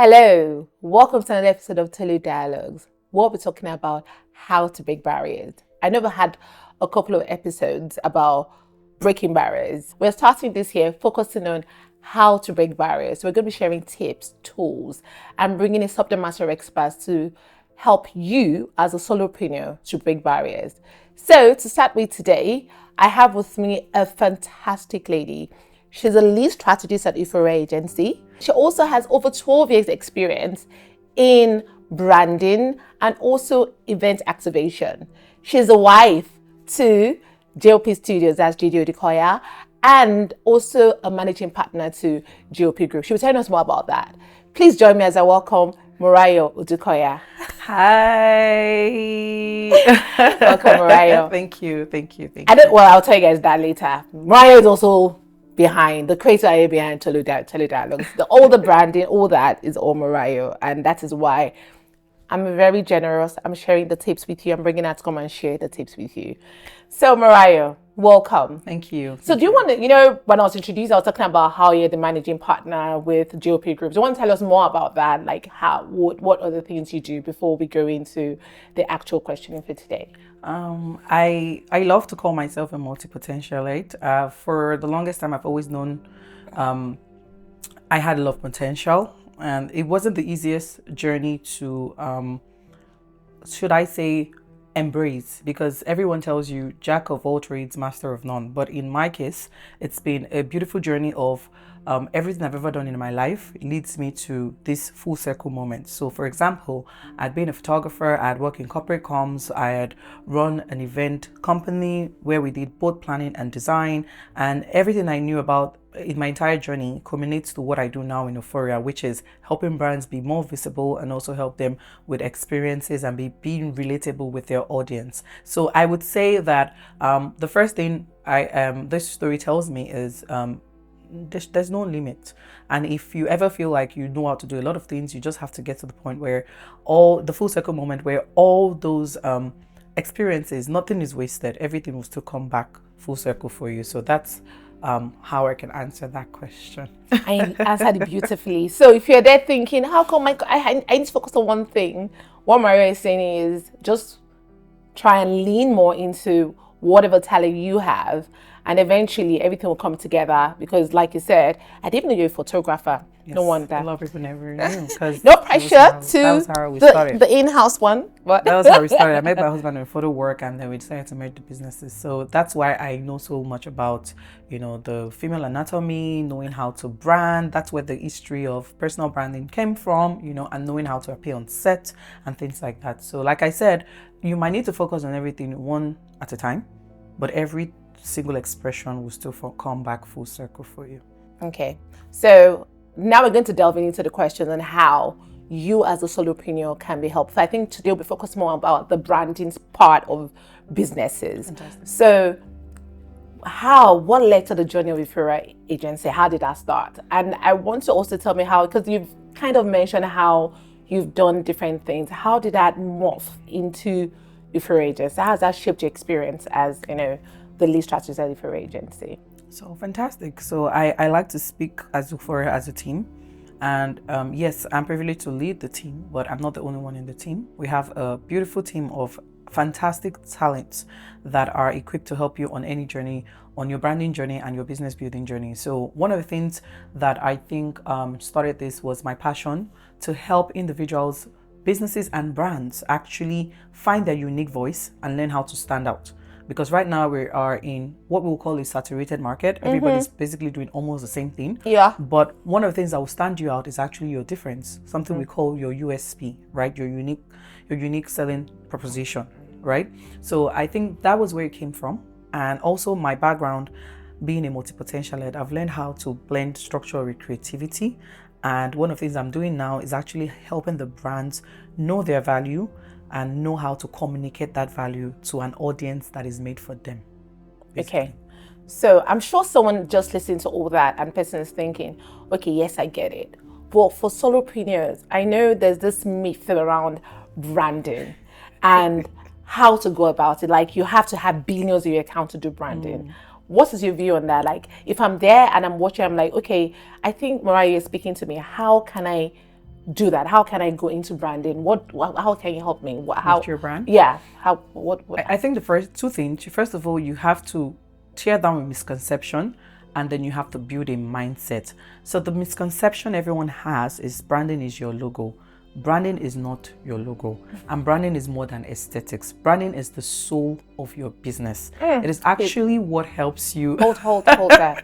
Hello, welcome to another episode of Tolu Dialogues. We'll be talking about how to break barriers. I know we had a couple of episodes about breaking barriers. We're starting this year focusing on how to break barriers. We're going to be sharing tips, tools, and bringing in subject matter experts to help you as a solopreneur to break barriers. So to start with today, I have with me a fantastic lady. She's a lead strategist at Euphoria Agency. She also has over 12 years experience in branding and also event activation. She's a wife to JOP Studios, that's Morayo Odukoya, and also a managing partner to JOP Group. She'll be telling us more about that. Please join me as I welcome Morayo Odukoya. Hi. Welcome, Morayo. Thank you. I'll tell you guys that later. Morayo is also behind the creator idea behind Tolu Dialogues. All the branding, all that is all Morayo, and that is why I'm very generous. I'm sharing the tips with you. I'm bringing her to come and share the tips with you. So Morayo, welcome. Thank you. So do you want to, when I was introduced, I was talking about how you're the managing partner with JOP Group. Do you want to tell us more about that? Like what other things you do before we go into the actual questioning for today? I love to call myself a multi-potentialite. For the longest time, I've always known I had a lot of potential, and it wasn't the easiest journey to, should I say, embrace, because everyone tells you jack of all trades, master of none. But in my case, it's been a beautiful journey of everything I've ever done in my life leads me to this full circle moment. So for example, I'd been a photographer, I'd worked in corporate comms, I had run an event company where we did both planning and design, and everything I knew about in my entire journey culminates to what I do now in Euphoria, which is helping brands be more visible and also help them with experiences and being relatable with their audience. So I would say that the first thing this story tells me is there's no limit. And if you ever feel like you know how to do a lot of things, you just have to get to the point where the full circle moment where all those experiences, nothing is wasted, everything will still come back full circle for you. So that's how I can answer that question. I answered it beautifully. So if you're there thinking, how come I need to focus on one thing, what Maria is saying is just try and lean more into whatever talent you have, and eventually everything will come together. Because like you said, I didn't know you're a photographer. Yes, No wonder. A lot of people never knew. No pressure that was how we started. The in-house one. But that was how we started. I met my husband in photo work, and then we decided to merge the businesses. So that's why I know so much about, the female anatomy, knowing how to brand. That's where the history of personal branding came from, and knowing how to appear on set and things like that. So like I said, you might need to focus on everything one at a time, but every single expression will still come back full circle for you. Okay. So now we're going to delve into the question on how you as a solopreneur can be helpful. I think today we'll be focused more about the branding part of businesses. Fantastic. So what led to the journey of Euphoria Agency? How did that start? And I want to also tell me how, because you've kind of mentioned how you've done different things. How did that morph into Euphoria Agency? How has that shaped your experience as, the lead strategist at Euphoria Agency? So fantastic. So I like to speak as Euphoria as a team. And yes, I'm privileged to lead the team, but I'm not the only one in the team. We have a beautiful team of fantastic talents that are equipped to help you on any journey, on your branding journey and your business building journey. So one of the things that I think started this was my passion to help individuals, businesses and brands actually find their unique voice and learn how to stand out. Because right now we are in what we will call a saturated market. Everybody's basically doing almost the same thing. Yeah. But one of the things that will stand you out is actually your difference, something we call your USP, right? Your unique selling proposition, right? So I think that was where it came from. And also my background being a multi-potentialite, I've learned how to blend structure with creativity. And one of the things I'm doing now is actually helping the brands know their value and know how to communicate that value to an audience that is made for them. Basically. Okay. So I'm sure someone just listening to all that and person is thinking, okay, yes, I get it. But for solopreneurs, I know there's this myth around branding and how to go about it. Like you have to have billions in your account to do branding. What is your view on that? Like if I'm there and I'm watching, I'm like, okay, I think Morayo is speaking to me. How can I do that? How can I go into branding? How can you help me? How With your brand? Yeah. How what I think the first two things, first of all, you have to tear down a misconception, and then you have to build a mindset. So the misconception everyone has is branding is your logo. Branding is not your logo, and branding is more than aesthetics. Branding is the soul of your business. It is actually what helps you. hold that.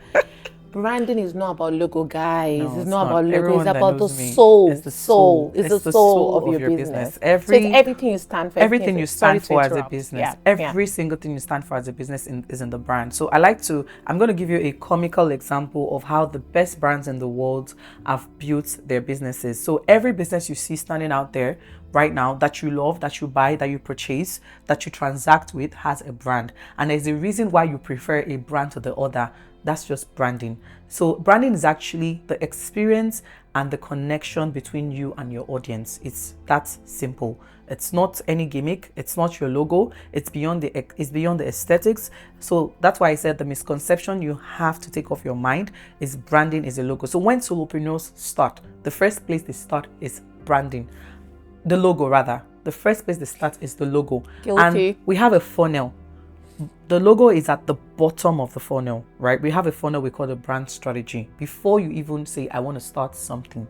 Branding is not about logo, guys. No, It's it's not not. about logo. It's Everyone that about the knows me, soul. it's the soul. It's It's the the soul soul of your business. So it's Every everything you stand for. everything you Sorry stand to for as a interrupt. business, Yeah. every single thing you stand for as a business is in the brand. So I'm going to give you a comical example of how the best brands in the world have built their businesses. So every business you see standing out there right now that you love, that you buy, that you purchase, that you transact with has a brand. And there's a reason why you prefer a brand to the other. That's just branding. So branding is actually the experience and the connection between you and your audience. It's that simple. It's not any gimmick. It's not your logo. It's beyond the aesthetics. So that's why I said the misconception you have to take off your mind is branding is a logo. So when solopreneurs start, the first place they start is branding. The logo rather. The first place they start is the logo. Guilty. And we have a funnel. The logo is at the bottom of the funnel, right? We have a funnel we call the brand strategy. Before you even say, I want to start something,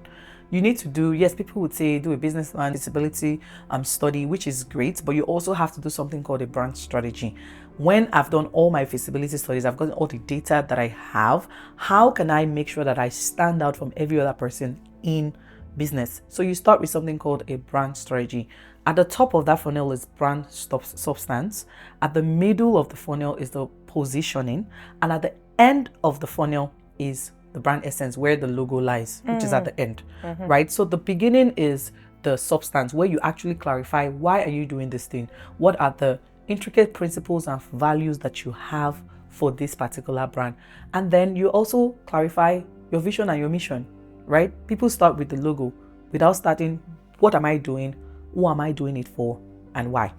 you need to do, yes, people would say do a business plan, visibility study, which is great, but you also have to do something called a brand strategy. When I've done all my feasibility studies, I've gotten all the data that I have, how can I make sure that I stand out from every other person in business? So you start with something called a brand strategy. At the top of that funnel is brand substance. At the middle of the funnel is the positioning. And at the end of the funnel is the brand essence, where the logo lies, which is at the end, right? So the beginning is the substance, where you actually clarify, why are you doing this thing? What are the intricate principles and values that you have for this particular brand? And then you also clarify your vision and your mission, right? People start with the logo without starting, what am I doing? Who am I doing it for, and why?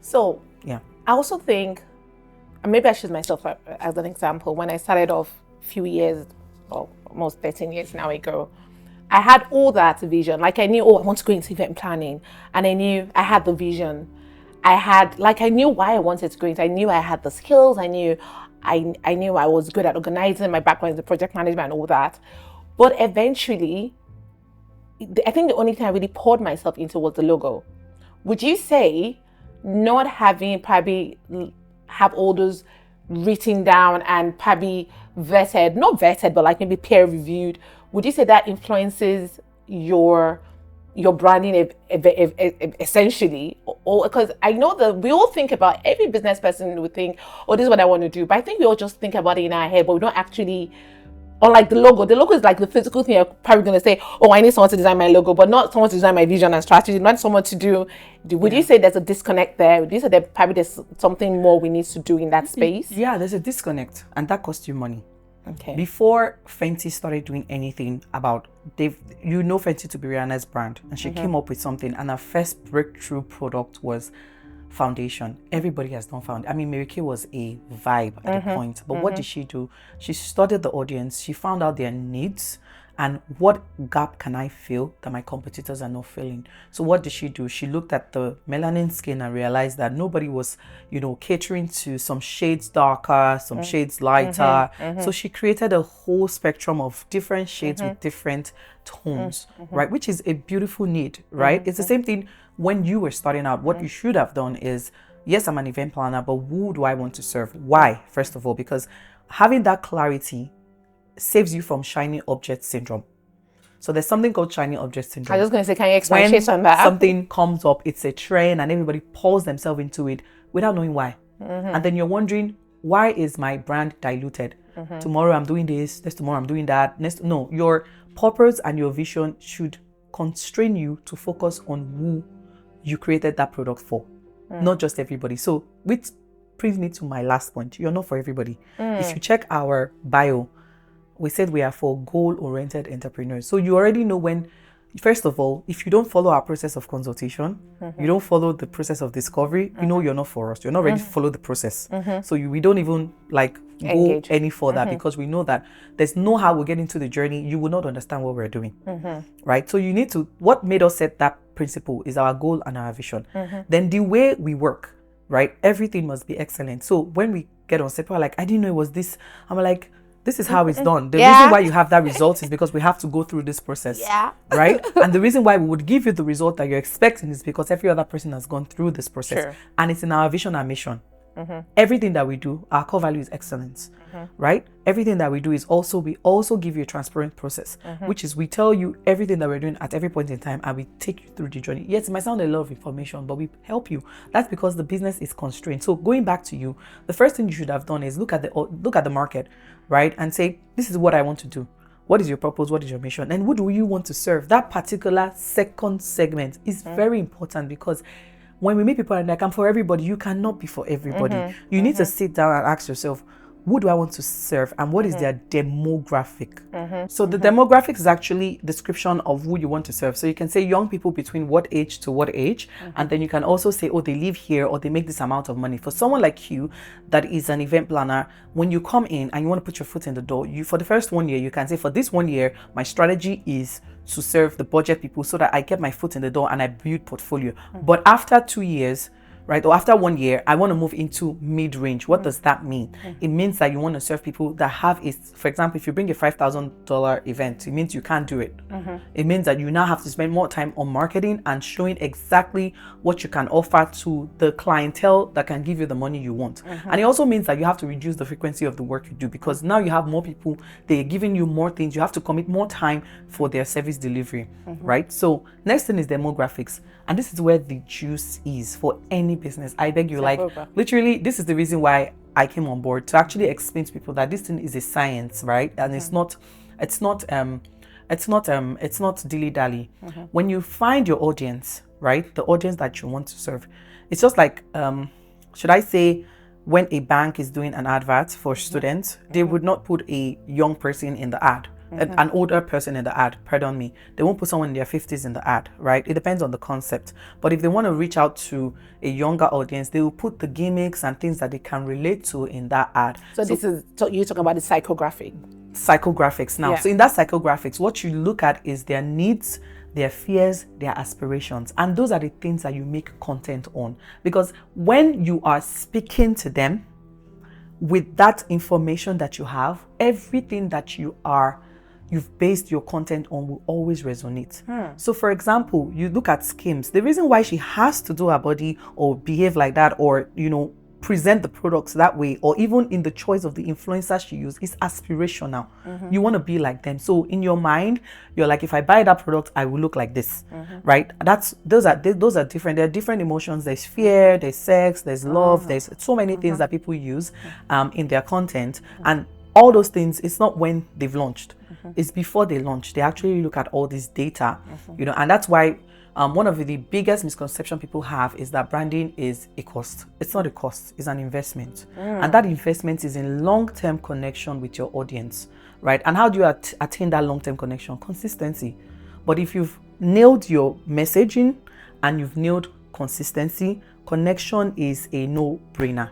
So Yeah, I also think, and maybe I should use myself as an example. When I started off a few years, well, almost 13 years now ago, I had all that vision. Like I knew, I want to go into event planning, and I knew I had the vision. I knew why I wanted to go into. I knew I had the skills. I knew I was good at organizing. My background is the project management and all that. But eventually, I think the only thing I really poured myself into was the logo. Would you say not having probably have all those written down and probably vetted, not vetted, but like maybe peer reviewed, would you say that influences your branding essentially? Or because I know that we all think about, every business person would think, oh, this is what I want to do. But I think we all just think about it in our head, but we don't actually. Unlike the logo is like the physical thing. You're probably going to say, oh, I need someone to design my logo, but not someone to design my vision and strategy, not someone to do. Would you say there's a disconnect there? Would you say that probably there's something more we need to do in that space? Yeah, there's a disconnect, and that costs you money. Okay. Before Fenty started doing anything about, Fenty to be Rihanna's brand, and she came up with something, and her first breakthrough product was foundation. Everybody has done foundation. I mean, Mary Kay was a vibe at the point, but what did she do? She studied the audience. She found out their needs and what gap can I fill that my competitors are not filling. So what did she do? She looked at the melanin skin and realized that nobody was, catering to some shades darker, some shades lighter. So she created a whole spectrum of different shades with different tones, right? Which is a beautiful need, right? It's the same thing when you were starting out. What you should have done is, yes, I'm an event planner, but who do I want to serve? Why? First of all, because having that clarity saves you from shiny object syndrome. So there's something called shiny object syndrome. I was just going to say, can you expand on that? Something comes up, it's a trend, and everybody pours themselves into it without knowing why. And then you're wondering, why is my brand diluted? Tomorrow I'm doing this, next tomorrow I'm doing that. No, your purpose and your vision should constrain you to focus on who you created that product for, not just everybody. So which brings me to my last point. You're not for everybody. If you check our bio, we said we are for goal-oriented entrepreneurs. So you already know when First of all, if you don't follow our process of consultation, you don't follow the process of discovery, you know you're not for us. You're not ready to follow the process. So we don't even like Engage. go any further because we know that there's no how we get into the journey. You will not understand what we're doing, right? So you need to, what made us set that principle is our goal and our vision. Then the way we work, right? Everything must be excellent. So when we get on set, people are like, I didn't know it was this. I'm like, this is how it's done. The reason why you have that result is because we have to go through this process, right? And the reason why we would give you the result that you're expecting is because every other person has gone through this process. And it's in our vision and mission. Everything that we do, our core value is excellence, right? Everything that we do is also, we also give you a transparent process, which is we tell you everything that we're doing at every point in time and we take you through the journey. Yes, it might sound a lot of information, but we help you. That's because the business is constrained. So going back to you, the first thing you should have done is look at the market, right? And say, this is what I want to do. What is your purpose? What is your mission? And who do you want to serve? That particular second segment is very important because when we meet people and like, I'm for everybody, you cannot be for everybody. You need to sit down and ask yourself, who do I want to serve and what is their demographic? So the demographic is actually description of who you want to serve. So you can say young people between what age to what age, and then you can also say, oh, they live here or they make this amount of money. For someone like you that is an event planner, when you come in and you want to put your foot in the door, you for the first 1 year, you can say, for this 1 year, my strategy is to serve the budget people so that I get my foot in the door and I build portfolio. But after 2 years, right, or after 1 year, I want to move into mid-range. What does that mean? It means that you want to serve people that have a, for example, if you bring a $5,000 event, it means you can't do it. It means that you now have to spend more time on marketing and showing exactly what you can offer to the clientele that can give you the money you want. And it also means that you have to reduce the frequency of the work you do because now you have more people, they're giving you more things, you have to commit more time for their service delivery, right? So next thing is demographics. And this is where the juice is for any business. I beg you, like literally, this is the reason why I came on board, to actually explain to people that this thing is a science, right? And it's not dilly-dally. When you find your audience, right, the audience that you want to serve, it's just like, should I say, when a bank is doing an advert for students, they would not put a young person in the ad. An older person in the ad, pardon me. They won't put someone in their 50s in the ad, right? It depends on the concept. But if they want to reach out to a younger audience, they will put the gimmicks and things that they can relate to in that ad. So you're talking about the psychographic. Psychographics now. So in that psychographics, what you look at is their needs, their fears, their aspirations. And those are the things that you make content on. Because when you are speaking to them with that information that you have, everything that you've based your content on will always resonate. So for example, you look at Skims. The reason why she has to do her body or behave like that or, you know, present the products that way, or even in the choice of the influencers she uses, is aspirational. You want to be like them. So in your mind, you're like, if I buy that product, I will look like this, right? Those are different. There are different emotions. There's fear, there's sex, there's love, there's so many things that people use in their content. And all those things, it's not when they've launched. It's before they launch. They actually look at all this data, you know, and that's why one of the biggest misconceptions people have is that branding is a cost. It's not a cost, it's an investment. And that investment is in long-term connection with your audience, right? And how do you attain that long-term connection? Consistency. But if you've nailed your messaging and you've nailed consistency, connection is a no-brainer.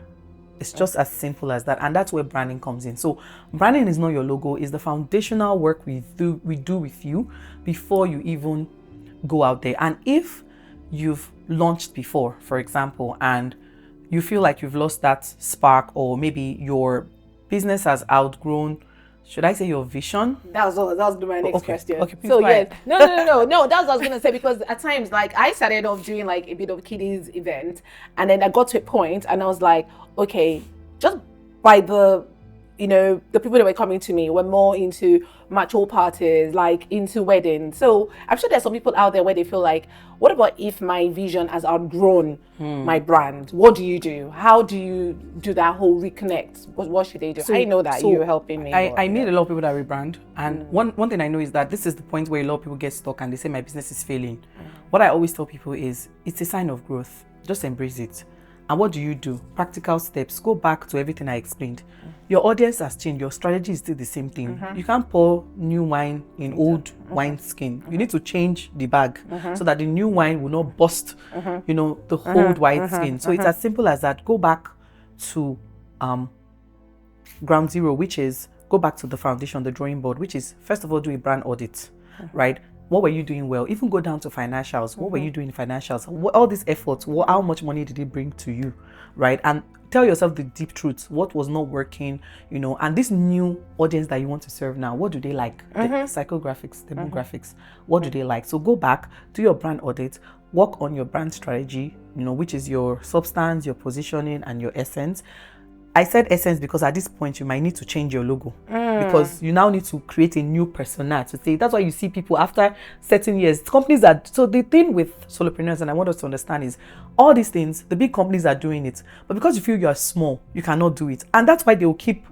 It's just as simple as that. And that's where branding comes in. So branding is not your logo, it's the foundational work we do with you before you even go out there. And if you've launched before, for example, and you feel like you've lost that spark, or maybe your business has outgrown, should I say your vision? That was my next question. Okay, so yes, no. That's what I was gonna say, because at times, like, I started off doing like a bit of kiddies event, and then I got to a point, and I was like, okay, just by the people that were coming to me were more into mature parties, like into weddings. So I'm sure there's some people out there where they feel like, what about if my vision has outgrown my brand? What do you do? How do you do that whole reconnect? What should they do? I know that you're helping me. I meet a lot of people that rebrand, and one thing I know is that this is the point where a lot of people get stuck and they say my business is failing. What I always tell people is, it's a sign of growth. Just embrace it. And what do? Practical steps. Go back to everything I explained. Your audience has changed. Your strategy is still the same thing. You can't pour new wine in old wine skin. You need to change the bag so that the new wine will not burst, the old white skin. So it's as simple as that. Go back to ground zero, which is go back to the foundation, the drawing board, which is first of all do a brand audit, right? What were you doing well? Even go down to financials. What were you doing in financials? All these efforts, how much money did it bring to you, right? And tell yourself the deep truths. What was not working, and this new audience that you want to serve now, what do they like? The psychographics, demographics, what do they like? So go back, do your brand audit, work on your brand strategy, which is your substance, your positioning, and your essence. I said essence because at this point you might need to change your logo because you now need to create a new persona to say. That's why you see people after certain years, companies so the thing with solopreneurs, and I want us to understand, is all these things, the big companies are doing it, but because you feel you are small, you cannot do it. And that's why they will keep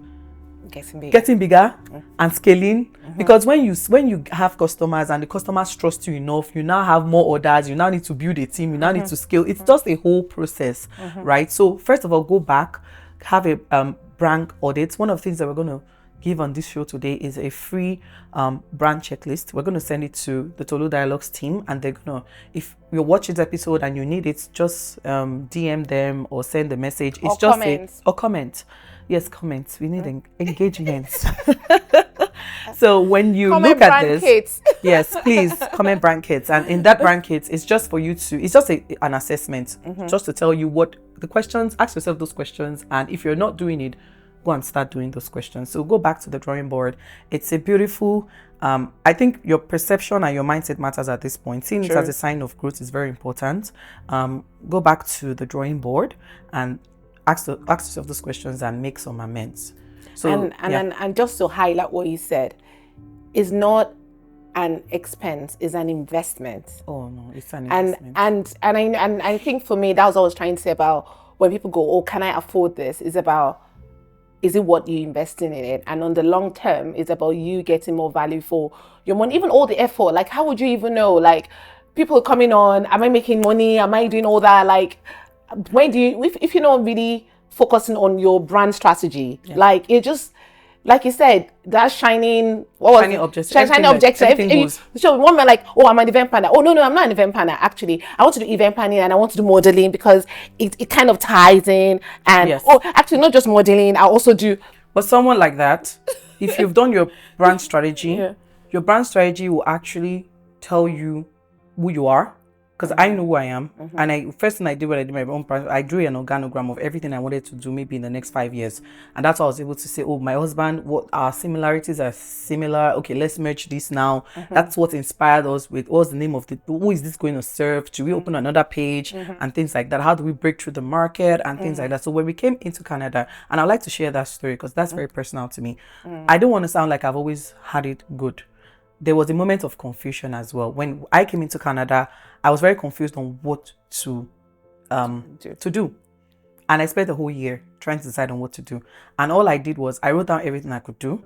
getting bigger and scaling, because when you have customers and the customers trust you enough, you now have more orders, you now need to build a team, you now need to scale. It's just a whole process, right? So first of all, go back, have a brand audit. One of the things that we're going to give on this show today is a free brand checklist. We're going to send it to the Tolu Dialogues team, and they're going to, if you watch this episode and you need it, just DM them or send a message. It's just or comment. Yes, comments. We need engagements. So when you comment look at this, kits. Yes, please comment brand kits. And in that brand kit, it's just for you to, it's just an assessment, just to tell you what the questions, ask yourself those questions. And if you're not doing it, go and start doing those questions. So go back to the drawing board. It's a beautiful, I think your perception and your mindset matters at this point. Seeing it as a sign of growth is very important. Go back to the drawing board and ask yourself those questions and make some amends. So and just to highlight what you said, is not an expense, is an investment. Oh no, it's an investment. And I think for me, that was what I was trying to say about when people go, oh, can I afford this? Is about, is it what you're investing in it? And on the long term, it's about you getting more value for your money, even all the effort. Like, how would you even know? Like, people coming on, am I making money? Am I doing all that? Like, when do you, if you're not really focusing on your brand strategy, like, it just, like you said, that shining objective. So one man like, oh, I'm an event planner. Oh, no, I'm not an event planner. Actually, I want to do event planning and I want to do modeling because it kind of ties in. And actually, not just modeling, I also do. But someone like that, if you've done your brand strategy, your brand strategy will actually tell you who you are. Because I know who I am, and first thing I did when I did my own brand, I drew an organogram of everything I wanted to do maybe in the next 5 years, and that's how I was able to say, oh, my husband, what our similarities are similar. Okay, let's merge this now. That's what inspired us with what's the name of who is this going to serve? Should we open another page and things like that? How do we break through the market and things like that? So when we came into Canada, and I'd like to share that story because that's very personal to me. I don't want to sound like I've always had it good. There was a moment of confusion as well. When I came into Canada, I was very confused on what to do. And I spent the whole year trying to decide on what to do. And all I did was I wrote down everything I could do.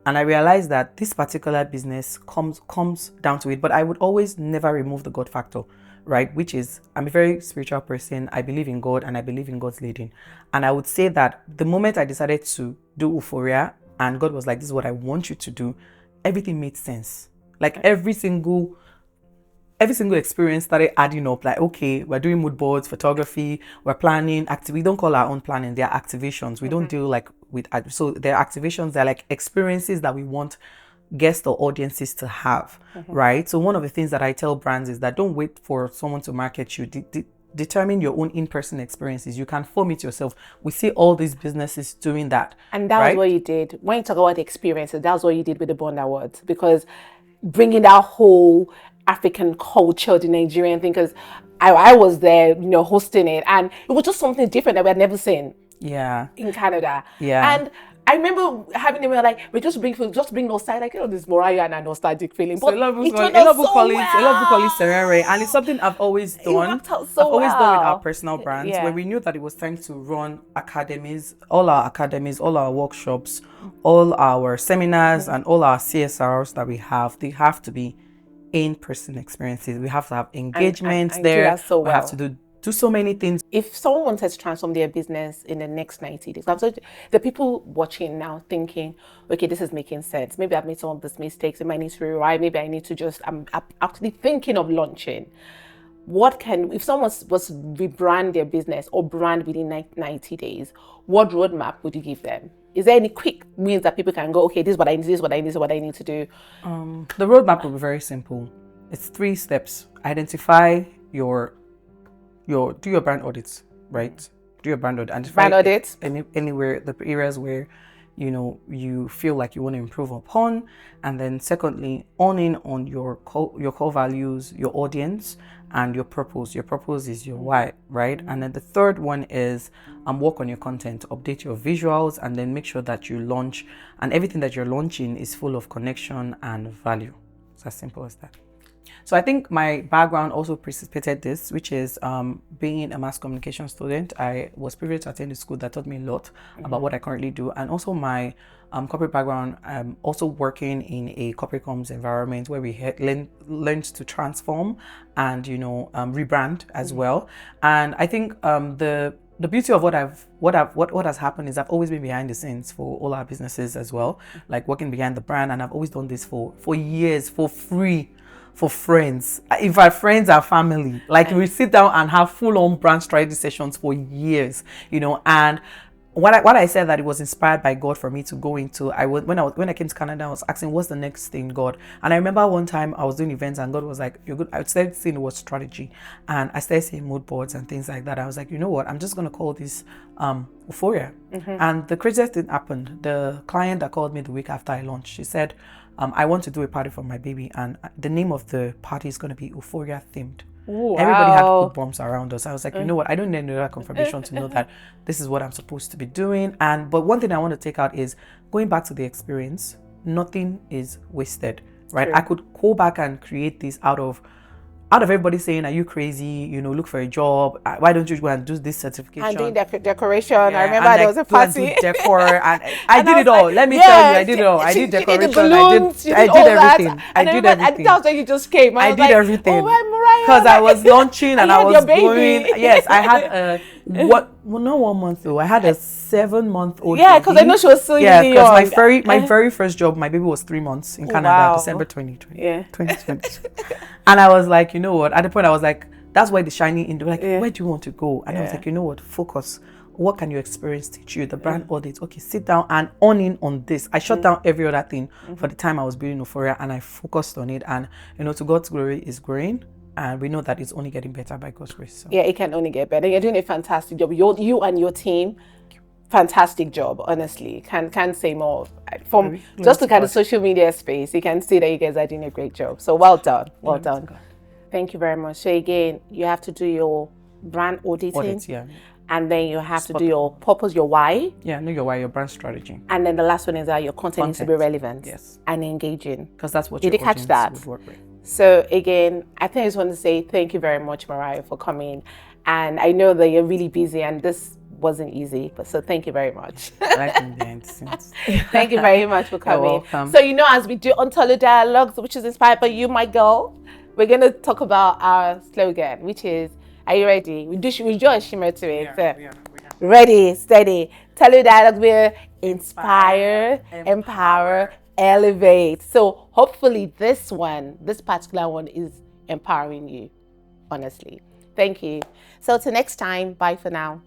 And I realized that this particular business comes down to it. But I would always never remove the God factor, right? Which is, I'm a very spiritual person. I believe in God and I believe in God's leading. And I would say that the moment I decided to do Euphoria and God was like, this is what I want you to do, everything made sense. Like every single experience started adding up. Like, okay, we're doing mood boards, photography, we're planning, we don't call our own planning, they're activations. We don't deal like with, so they're activations, they're like experiences that we want guests or audiences to have, right? So one of the things that I tell brands is that don't wait for someone to market you. Determine your own in-person experiences. You can form it yourself. We see all these businesses doing that. And that was what you did. When you talk about the experiences, that was what you did with the Bond Awards, because bringing that whole African culture, the Nigerian thing, because I was there, hosting it, and it was just something different that we had never seen in Canada. And I remember having them like, we just bring those side, like, this Morayo and a nostalgic feeling. But a lot of people call it Serere, and it's something I've always done. I've always done with our personal brands, where we knew that it was time to run academies, all our workshops, all our seminars, and all our CSRs that we have. They have to be in-person experiences. We have to have engagements there. We have to do do so many things. If someone wanted to transform their business in the next 90 days, the people watching now thinking, okay, this is making sense. Maybe I've made some of these mistakes. Maybe I need to rewrite. Maybe I need to I'm actually thinking of launching. If someone was to rebrand their business or brand within 90 days, what roadmap would you give them? Is there any quick wins that people can go, okay, this is what I need, this is what I need, this is what I need to do? The roadmap will be very simple. It's 3 steps. Identify do your brand audits, right? Do your brand audit. Brand audit. Anywhere, the areas where, you feel like you want to improve upon. And then secondly, owning on your core values, your audience, and your purpose. Your purpose is your why, right? And then the third one is work on your content, update your visuals, and then make sure that you launch, and everything that you're launching is full of connection and value. It's as simple as that. So I think my background also precipitated this, which is being a mass communication student. I was privileged to attend a school that taught me a lot about what I currently do, and also my corporate background. Also working in a corporate comms environment where we learned to transform and rebrand as well. And I think the beauty of what has happened is I've always been behind the scenes for all our businesses as well, like working behind the brand, and I've always done this for years for free. For friends, in fact, friends and family, like we sit down and have full-on brand strategy sessions for years, and when I said that it was inspired by God for me to go into, when I came to Canada, I was asking, what's the next thing, God? And I remember one time I was doing events and God was like, you're good. I started seeing the word strategy, and I started seeing mood boards and things like that. I was like, you know what? I'm just going to call this Euphoria. And the craziest thing happened. The client that called me the week after I launched, she said, I want to do a party for my baby, and the name of the party is going to be Euphoria themed. Wow. Everybody had good bombs around us. I was like, you know what? I don't need another confirmation to know that this is what I'm supposed to be doing. But one thing I want to take out is going back to the experience. Nothing is wasted, right? True. I could go back and create this out of everybody saying, are you crazy? Look for a job. Why don't you go and do this certification? And doing decoration. Yeah. I remember there was a party. Decor, and I did it all. Let me tell you, I did it all. I did decoration. Balloons, I did everything. I did everything. And that's when you just came. I did everything. Oh, Morayo. Because I was launching and I was going. Yes, I had not 1 month though. I had a 7-month-old. Yeah, because I know she was so young. Because my very first job, my baby was 3 months in Canada, December 2020. Yeah. 2020. And I was like, you know what? At the point, I was like, that's why the shiny in. Like, where do you want to go? And I was like, you know what? Focus. What can your experience teach you? The brand audit. Okay, sit down and on this. I shut down every other thing for the time I was building Euphoria, and I focused on it. And to God's glory, is growing. And we know that it's only getting better by God's grace. So. Yeah, it can only get better. You're doing a fantastic job. You and your team, fantastic job, honestly. Can't say more. From just look at the social media space, you can see that you guys are doing a great job. So well done. Well done. Thank you very much. So again, you have to do your brand auditing. And then you have to do your purpose, your why. Yeah, know your why, your brand strategy. And then the last one is that your content needs to be relevant. Yes. And engaging. Because that's what your audience would work with. So again, I think I just want to say thank you very much, Morayo, for coming. And I know that you're really busy and this wasn't easy, but so thank you very much. Thank you very much for coming. You're welcome. So as we do on Tolu Dialogues, which is inspired by you, my girl, we're going to talk about our slogan, which is, are you ready? We do a shimmer to it. Yeah. Ready, steady. Tolu Dialogues will inspire, empower, elevate. So hopefully this particular one is empowering you, honestly. Thank you. So till next time, bye for now.